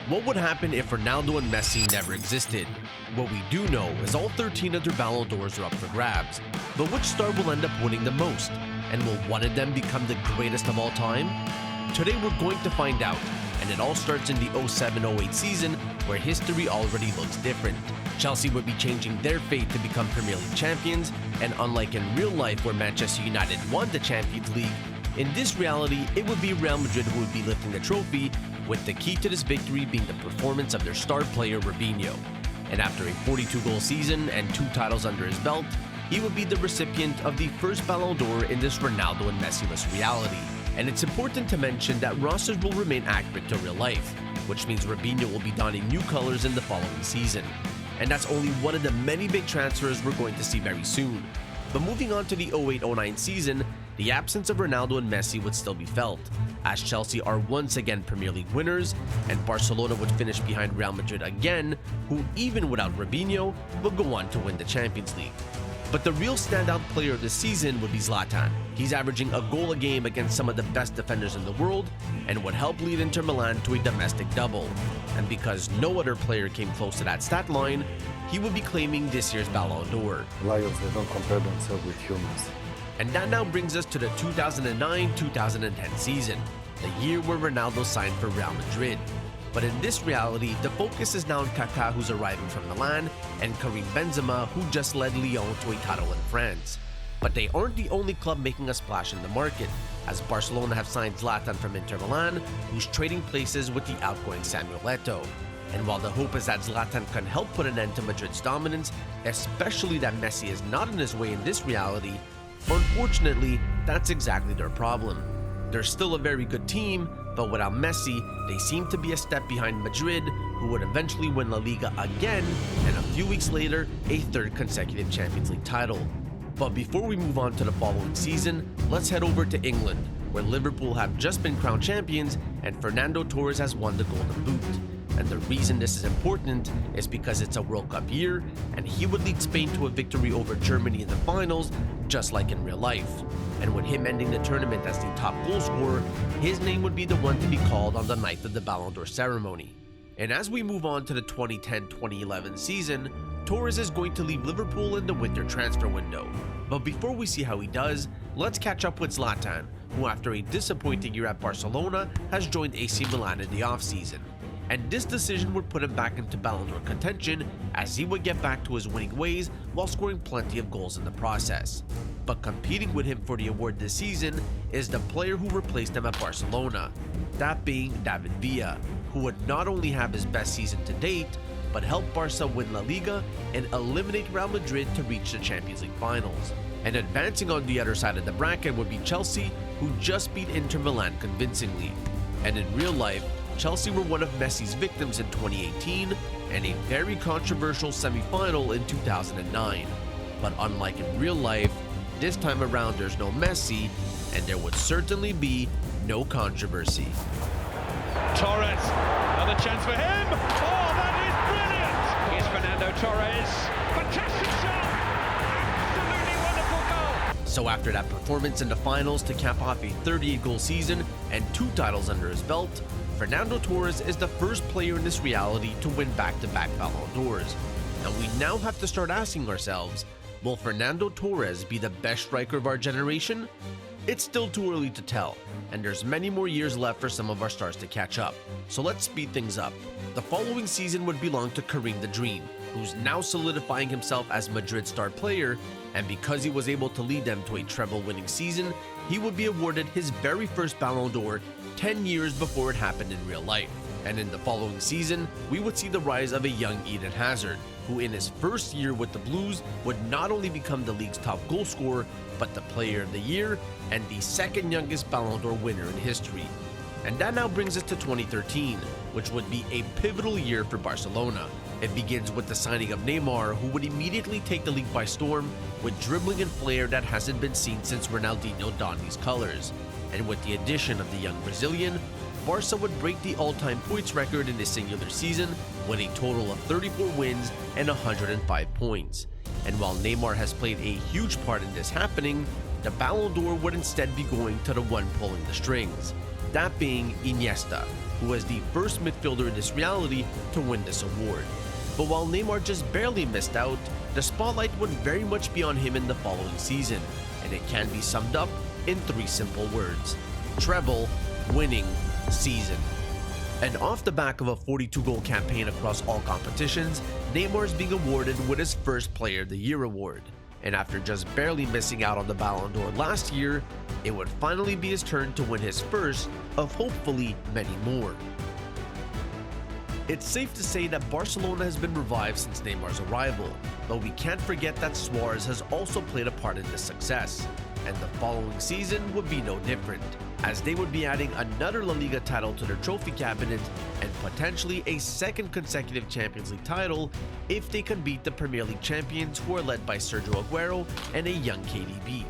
What would happen if Ronaldo and Messi never existed? What we do know is all 13 of their Ballon D'Ors are up for grabs, but which star will end up winning the most? And will one of them become the greatest of all time? Today we're going to find out, and it all starts in the 07-08 season where history already looks different. Chelsea would be changing their fate to become Premier League champions, and unlike in real life where Manchester United won the Champions League, in this reality it would be Real Madrid who would be lifting the trophy, with the key to this victory being the performance of their star player Robinho. And after a 42-goal season and 2 titles under his belt, he would be the recipient of the first Ballon d'Or in this Ronaldo and Messi-less reality. And it's important to mention that rosters will remain accurate to real life, which means Robinho will be donning new colors in the following season. And that's only one of the many big transfers we're going to see very soon. But moving on to the 08-09 season, the absence of Ronaldo and Messi would still be felt, as Chelsea are once again Premier League winners, and Barcelona would finish behind Real Madrid again, who even without Robinho, will go on to win the Champions League. But the real standout player of the season would be Zlatan. He's averaging a goal a game against some of the best defenders in the world, and would help lead Inter Milan to a domestic double. And because no other player came close to that stat line, he would be claiming this year's Ballon d'Or. Lions, they don't compare themselves with humans. And that now brings us to the 2009-2010 season, the year where Ronaldo signed for Real Madrid. But in this reality, the focus is now on Kaká, who's arriving from Milan, and Karim Benzema, who just led Lyon to a title in France. But they aren't the only club making a splash in the market, as Barcelona have signed Zlatan from Inter Milan, who's trading places with the outgoing Samuel Eto'o. And while the hope is that Zlatan can help put an end to Madrid's dominance, especially that Messi is not in his way in this reality, unfortunately, that's exactly their problem. They're still a very good team, but without Messi, they seem to be a step behind Madrid, who would eventually win La Liga again, and a few weeks later, a 3rd consecutive Champions League title. But before we move on to the following season, let's head over to England, where Liverpool have just been crowned champions and Fernando Torres has won the Golden Boot. And the reason this is important is because it's a World Cup year, and he would lead Spain to a victory over Germany in the finals, just like in real life. And with him ending the tournament as the top goal scorer, his name would be the one to be called on the night of the Ballon d'Or ceremony. And as we move on to the 2010-2011 season, Torres is going to leave Liverpool in the winter transfer window. But before we see how he does, let's catch up with Zlatan, who after a disappointing year at Barcelona has joined AC Milan in the offseason. And this decision would put him back into Ballon d'Or contention, as he would get back to his winning ways while scoring plenty of goals in the process. But competing with him for the award this season is the player who replaced him at Barcelona, that being David Villa, who would not only have his best season to date, but help Barca win La Liga and eliminate Real Madrid to reach the Champions League finals. And advancing on the other side of the bracket would be Chelsea, who just beat Inter Milan convincingly. And in real life, Chelsea were one of Messi's victims in 2018 and a very controversial semi-final in 2009. But unlike in real life, this time around there's no Messi, and there would certainly be no controversy. Torres, another chance for him! Oh, that is brilliant! Here's Fernando Torres, fantastic shot! Absolutely wonderful goal! So after that performance in the finals to cap off a 38-goal season and 2 titles under his belt, Fernando Torres is the first player in this reality to win back-to-back Ballon d'Ors. And we now have to start asking ourselves, will Fernando Torres be the best striker of our generation? It's still too early to tell, and there's many more years left for some of our stars to catch up. So let's speed things up. The following season would belong to Karim the Dream, who's now solidifying himself as Madrid's star player, and because he was able to lead them to a treble-winning season, he would be awarded his very first Ballon d'Or 10 years before it happened in real life. And in the following season, we would see the rise of a young Eden Hazard, who in his first year with the Blues would not only become the league's top goal scorer, but the Player of the Year and the 2nd youngest Ballon d'Or winner in history. And that now brings us to 2013, which would be a pivotal year for Barcelona. It begins with the signing of Neymar, who would immediately take the league by storm with dribbling and flair that hasn't been seen since Ronaldinho donned these colors. And with the addition of the young Brazilian, Barca would break the all-time points record in a singular season with a total of 34 wins and 105 points. And while Neymar has played a huge part in this happening, the Ballon d'Or would instead be going to the one pulling the strings. that being Iniesta, who was the first midfielder in this reality to win this award. But while Neymar just barely missed out, the spotlight would very much be on him in the following season, and it can be summed up in 3 simple words: treble, winning, season. And off the back of a 42-goal campaign across all competitions, Neymar is being awarded with his first Player of the Year award. And after just barely missing out on the Ballon D'Or last year, it would finally be his turn to win his first of hopefully many more. It's safe to say that Barcelona has been revived since Neymar's arrival, but we can't forget that Suarez has also played a part in this success, and the following season would be no different, as they would be adding another La Liga title to their trophy cabinet and potentially a second consecutive Champions League title if they can beat the Premier League champions who are led by Sergio Aguero and a young KDB.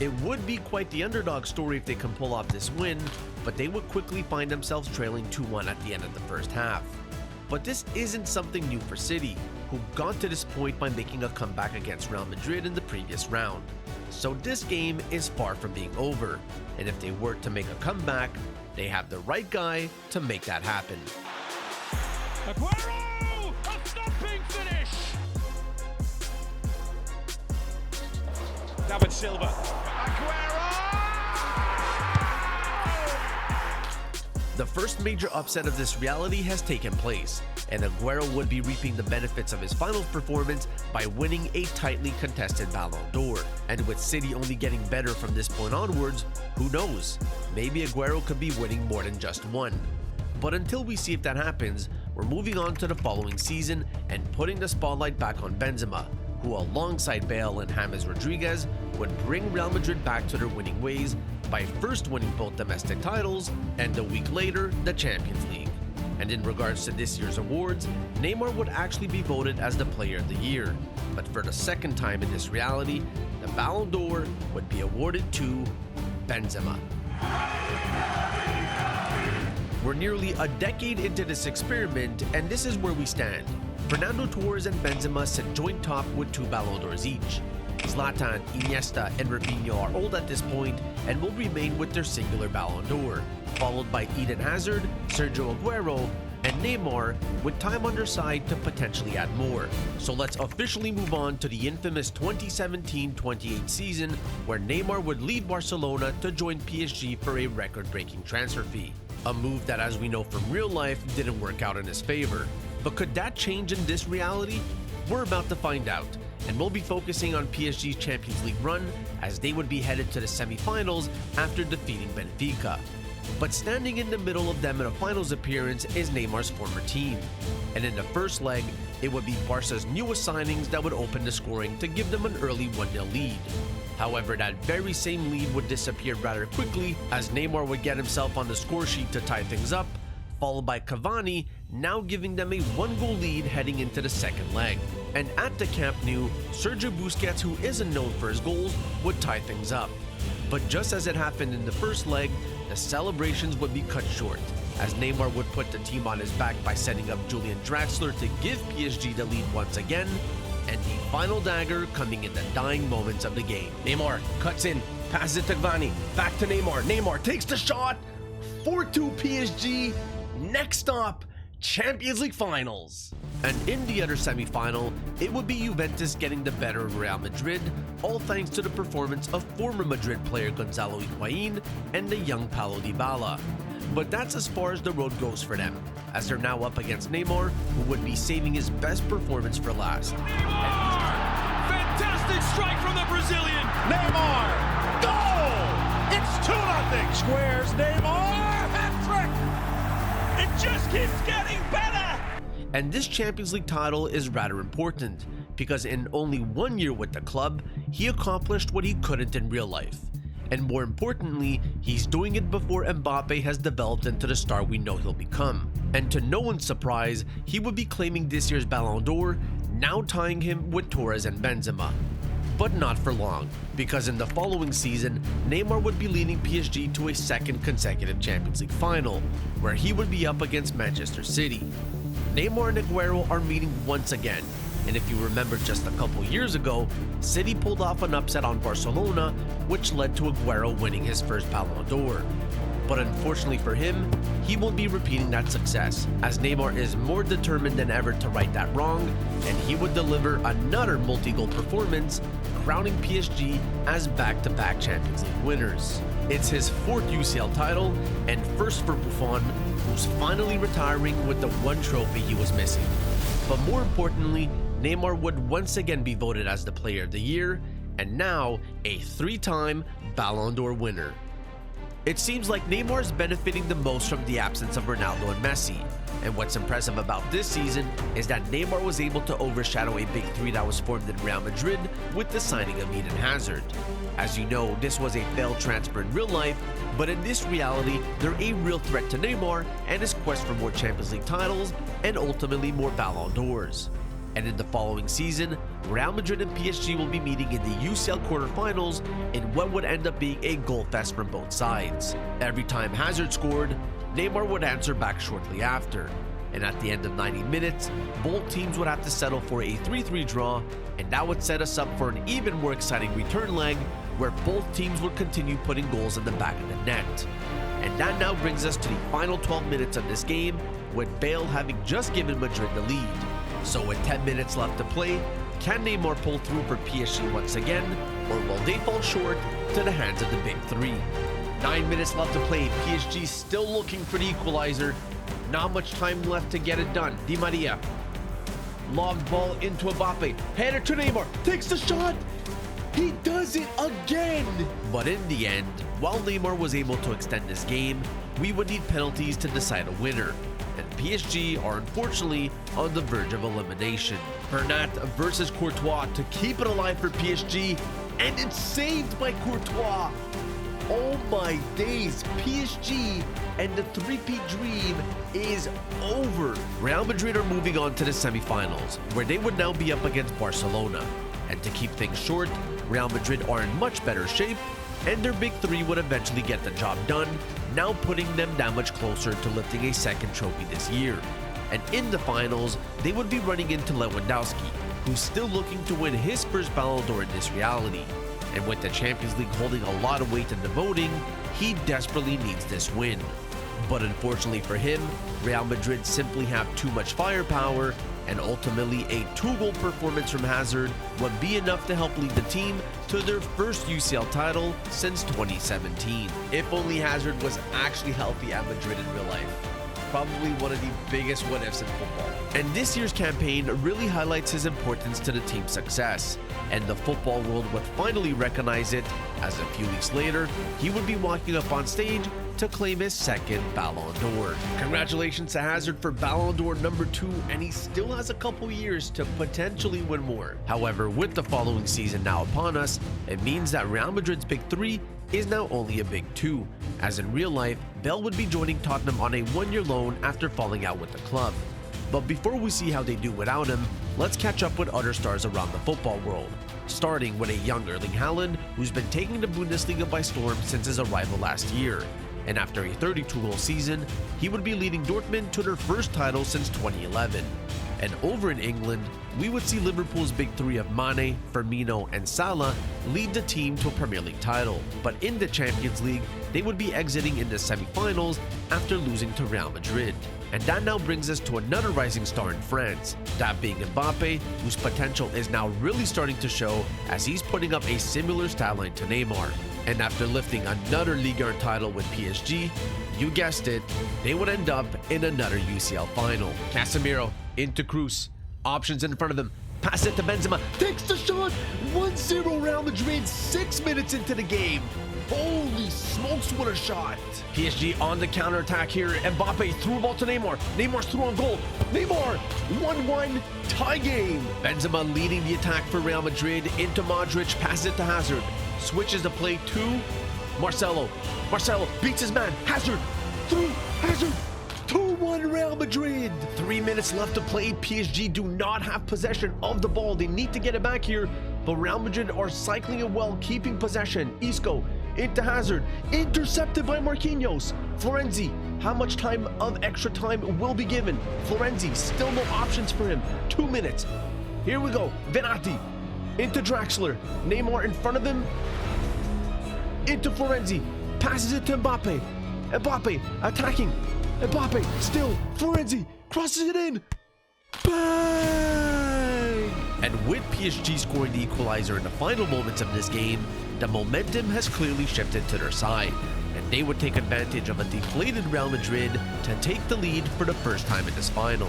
It would be quite the underdog story if they can pull off this win, but they would quickly find themselves trailing 2-1 at the end of the first half. But this isn't something new for City, who got to this point by making a comeback against Real Madrid in the previous round. So this game is far from being over, and if they were to make a comeback, they have the right guy to make that happen. Aguero! A stopping finish! David Silva. Aguero! The first major upset of this reality has taken place, and Aguero would be reaping the benefits of his finals performance by winning a tightly contested Ballon d'Or. And with City only getting better from this point onwards, who knows? Maybe Aguero could be winning more than just one. But until we see if that happens, we're moving on to the following season and putting the spotlight back on Benzema, who alongside Bale and James Rodriguez would bring Real Madrid back to their winning ways by first winning both domestic titles and a week later the Champions League. And in regards to this year's awards, Neymar would actually be voted as the Player of the Year. But for the second time in this reality, the Ballon d'Or would be awarded to Benzema. We're nearly a decade into this experiment, and this is where we stand. Fernando Torres and Benzema sit joint top with 2 Ballon d'Ors each. Zlatan, Iniesta, and Robinho are old at this point and will remain with their singular Ballon d'Or, followed by Eden Hazard, Sergio Aguero, and Neymar, with time on their side to potentially add more. So let's officially move on to the infamous 2017-28 season, where Neymar would leave Barcelona to join PSG for a record-breaking transfer fee. A move that, as we know from real life, didn't work out in his favor. But could that change in this reality? We're about to find out, and we'll be focusing on PSG's Champions League run, as they would be headed to the semi-finals after defeating Benfica. But standing in the middle of them in a finals appearance is Neymar's former team. And in the first leg, it would be Barca's newest signings that would open the scoring to give them an early 1-0 lead. However, that very same lead would disappear rather quickly, as Neymar would get himself on the score sheet to tie things up, followed by Cavani, now giving them a 1-goal lead heading into the second leg. And at the Camp Nou, Sergio Busquets, who isn't known for his goals, would tie things up. But just as it happened in the first leg, the celebrations would be cut short, as Neymar would put the team on his back by setting up Julian Draxler to give PSG the lead once again, and the final dagger coming in the dying moments of the game. Neymar cuts in, passes it to Cavani, back to Neymar. Neymar takes the shot, 4-2 PSG. Next stop, Champions League Finals. And in the other semi-final, it would be Juventus getting the better of Real Madrid, all thanks to the performance of former Madrid player Gonzalo Higuain and the young Paulo Dybala. But that's as far as the road goes for them, as they're now up against Neymar, who would be saving his best performance for last. Neymar! Fantastic strike from the Brazilian! Neymar! Goal! It's 2-0! Squares Neymar! Hat-trick! It just keeps getting better! And this Champions League title is rather important, because in only 1 year with the club, he accomplished what he couldn't in real life. And more importantly, he's doing it before Mbappe has developed into the star we know he'll become. And to no one's surprise, he would be claiming this year's Ballon d'Or, now tying him with Torres and Benzema. But not for long, because in the following season, Neymar would be leading PSG to a second consecutive Champions League final, where he would be up against Manchester City. Neymar and Aguero are meeting once again, and if you remember just a couple years ago, City pulled off an upset on Barcelona, which led to Aguero winning his first Ballon d'Or. But unfortunately for him, he won't be repeating that success, as Neymar is more determined than ever to right that wrong, and he would deliver another multi-goal performance, crowning PSG as back-to-back Champions League winners. It's his fourth UCL title and first for Buffon, who's finally retiring with the one trophy he was missing. But more importantly, Neymar would once again be voted as the Player of the Year, and now a three-time Ballon D'Or winner. It seems like Neymar is benefiting the most from the absence of Ronaldo and Messi, and what's impressive about this season is that Neymar was able to overshadow a big three that was formed in Real Madrid with the signing of Eden Hazard. As you know, this was a failed transfer in real life, but in this reality, they're a real threat to Neymar and his quest for more Champions League titles and ultimately more Ballon d'Ors. And in the following season, Real Madrid and PSG will be meeting in the UCL quarterfinals in what would end up being a goal fest from both sides. Every time Hazard scored, Neymar would answer back shortly after. And at the end of 90 minutes, both teams would have to settle for a 3-3 draw, and that would set us up for an even more exciting return leg where both teams would continue putting goals in the back of the net. And that now brings us to the final 12 minutes of this game, with Bale having just given Madrid the lead. So with 10 minutes left to play, can Neymar pull through for PSG once again, or will they fall short to the hands of the big three? 9 minutes left to play, PSG still looking for the equalizer. Not much time left to get it done. Di Maria, lobbed ball into Mbappe, header to Neymar, takes the shot! He does it again! But in the end, while Neymar was able to extend this game, we would need penalties to decide a winner. And PSG are unfortunately on the verge of elimination. Bernat versus Courtois to keep it alive for PSG, and it's saved by Courtois. Oh my days, PSG and the three-peat dream is over. Real Madrid are moving on to the semifinals, where they would now be up against Barcelona. And to keep things short, Real Madrid are in much better shape, and their big three would eventually get the job done, now putting them that much closer to lifting a second trophy this year. And in the finals, they would be running into Lewandowski, who's still looking to win his first Ballon d'Or in this reality. And with the Champions League holding a lot of weight in the voting, he desperately needs this win. But unfortunately for him, Real Madrid simply have too much firepower, and ultimately a 2-goal performance from Hazard would be enough to help lead the team to their first UCL title since 2017. If only Hazard was actually healthy at Madrid in real life. Probably one of the biggest what-ifs in football. And this year's campaign really highlights his importance to the team's success, and the football world would finally recognize it, as a few weeks later, he would be walking up on stage to claim his second Ballon d'Or. Congratulations to Hazard for Ballon d'Or number 2, and he still has a couple years to potentially win more. However, with the following season now upon us, it means that Real Madrid's big 3 is now only a big 2, as in real life, Bale would be joining Tottenham on a 1-year loan after falling out with the club. But before we see how they do without him, let's catch up with other stars around the football world, starting with a young Erling Haaland, who's been taking the Bundesliga by storm since his arrival last year. And after a 32-goal season, he would be leading Dortmund to their first title since 2011. And over in England, we would see Liverpool's big 3 of Mane, Firmino, and Salah lead the team to a Premier League title. But in the Champions League, they would be exiting in the semi-finals after losing to Real Madrid. And that now brings us to another rising star in France, that being Mbappe, whose potential is now really starting to show as he's putting up a similar stat line to Neymar. And after lifting another Ligue 1 title with PSG, you guessed it, they would end up in another UCL final. Casemiro into Cruz, options in front of them, pass it to Benzema, takes the shot, 1-0 Real Madrid 6 minutes into the game. Holy smokes, what a shot. PSG on the counter-attack here. Mbappe threw a ball to Neymar. Neymar's through on goal. Neymar, 1-1, tie game. Benzema leading the attack for Real Madrid into Modric, passes it to Hazard. Switches the play to Marcelo. Marcelo beats his man. Hazard, through, Hazard. 2-1 Real Madrid. 3 minutes left to play. PSG do not have possession of the ball. They need to get it back here, but Real Madrid are cycling it well, keeping possession. Isco into Hazard, intercepted by Marquinhos. Florenzi, how much time of extra time will be given? Florenzi, still no options for him. 2 minutes. Here we go. Venati into Draxler. Neymar in front of him. Into Florenzi. Passes it to Mbappe. Mbappe attacking. Mbappe still. Florenzi crosses it in. Bang! And with PSG scoring the equalizer in the final moments of this game, the momentum has clearly shifted to their side, and they would take advantage of a deflated Real Madrid to take the lead for the first time in this final.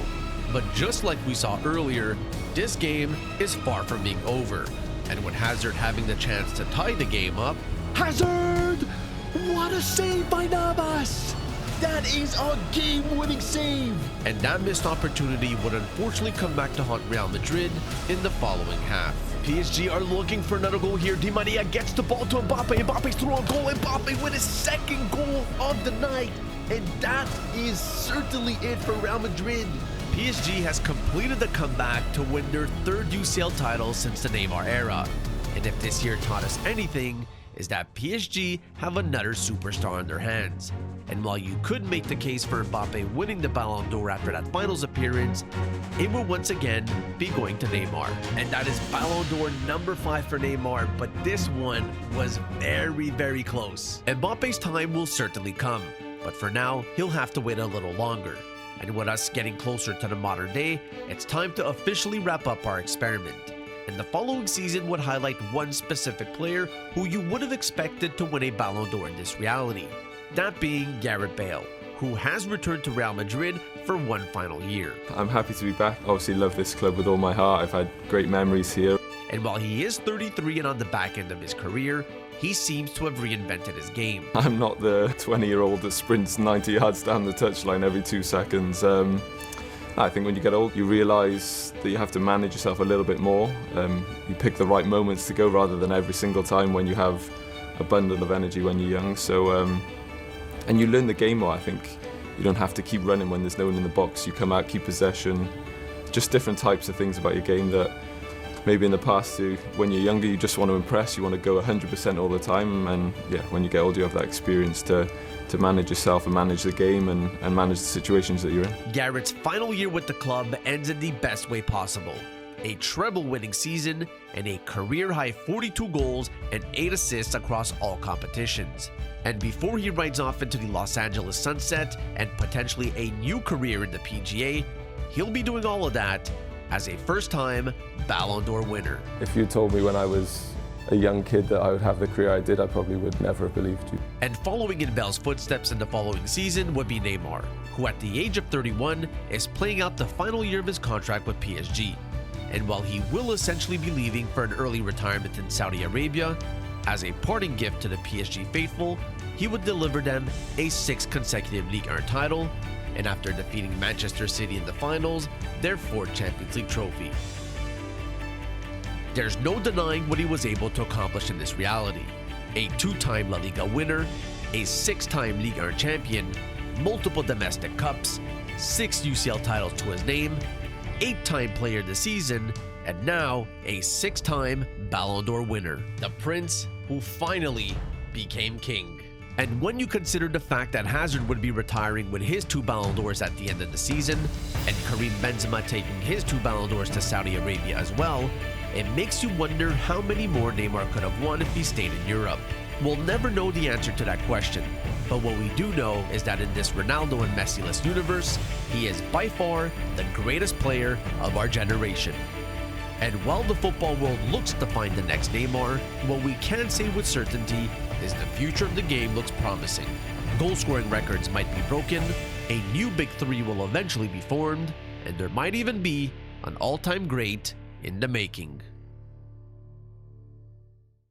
But just like we saw earlier, this game is far from being over, and with Hazard having the chance to tie the game up, Hazard! What a save by Navas! That is a game-winning save! and that missed opportunity would unfortunately come back to haunt Real Madrid in the following half. PSG are looking for another goal here. Di Maria gets the ball to Mbappe. Mbappe's through a goal. Mbappe with his second goal of the night. And that is certainly it for Real Madrid. PSG has completed the comeback to win their third UCL title since the Neymar era. And if this year taught us anything, is that PSG have another superstar on their hands. And while you could make the case for Mbappe winning the Ballon D'Or after that finals appearance, it will once again be going to Neymar. And that is Ballon d'Or number 5 for Neymar, but this one was very, very close. Mbappe's time will certainly come, but for now, he'll have to wait a little longer. And with us getting closer to the modern day, it's time to officially wrap up our experiment. And the following season would highlight one specific player who you would have expected to win a Ballon d'Or in this reality. That being Gareth Bale, who has returned to Real Madrid for one final year. I'm happy to be back. Obviously love this club with all my heart. I've had great memories here. And while he is 33 and on the back end of his career, he seems to have reinvented his game. I'm not the 20-year-old that sprints 90 yards down the touchline every 2 seconds. I think when you get old, you realise that you have to manage yourself a little bit more. You pick the right moments to go rather than every single time when you have a bundle of energy when you're young. So, and you learn the game more. I think you don't have to keep running when there's no one in the box. You come out, keep possession. Just different types of things about your game that maybe in the past, when you're younger, you just want to impress. You want to go 100% all the time. And yeah, when you get older, you have that experience to manage yourself and manage the game and manage the situations that you're in. Garrett's final year with the club ends in the best way possible. A treble-winning season and a career-high 42 goals and 8 assists across all competitions. And before he rides off into the Los Angeles sunset and potentially a new career in the PGA, he'll be doing all of that as a first-time Ballon d'Or winner. If you told me when I was a young kid that I would have the career I did, I probably would never have believed you. And following in Bale's footsteps in the following season would be Neymar, who at the age of 31 is playing out the final year of his contract with PSG. And while he will essentially be leaving for an early retirement in Saudi Arabia, as a parting gift to the PSG faithful, he would deliver them a 6th consecutive Ligue 1 title, and after defeating Manchester City in the finals, their 4th Champions League trophy. There's no denying what he was able to accomplish in this reality. A 2-time La Liga winner, a 6-time Ligue 1 champion, multiple domestic cups, 6 UCL titles to his name, 8-time player of the season, and now a 6-time Ballon d'Or winner. The prince who finally became king. And when you consider the fact that Hazard would be retiring with his 2 Ballon d'Ors at the end of the season, and Karim Benzema taking his 2 Ballon d'Ors to Saudi Arabia as well, it makes you wonder how many more Neymar could have won if he stayed in Europe. We'll never know the answer to that question, but what we do know is that in this Ronaldo and Messi-less universe, he is by far the greatest player of our generation. And while the football world looks to find the next Neymar, what we can say with certainty is the future of the game looks promising. Goal-scoring records might be broken, a new Big Three will eventually be formed, and there might even be an all-time great in the making.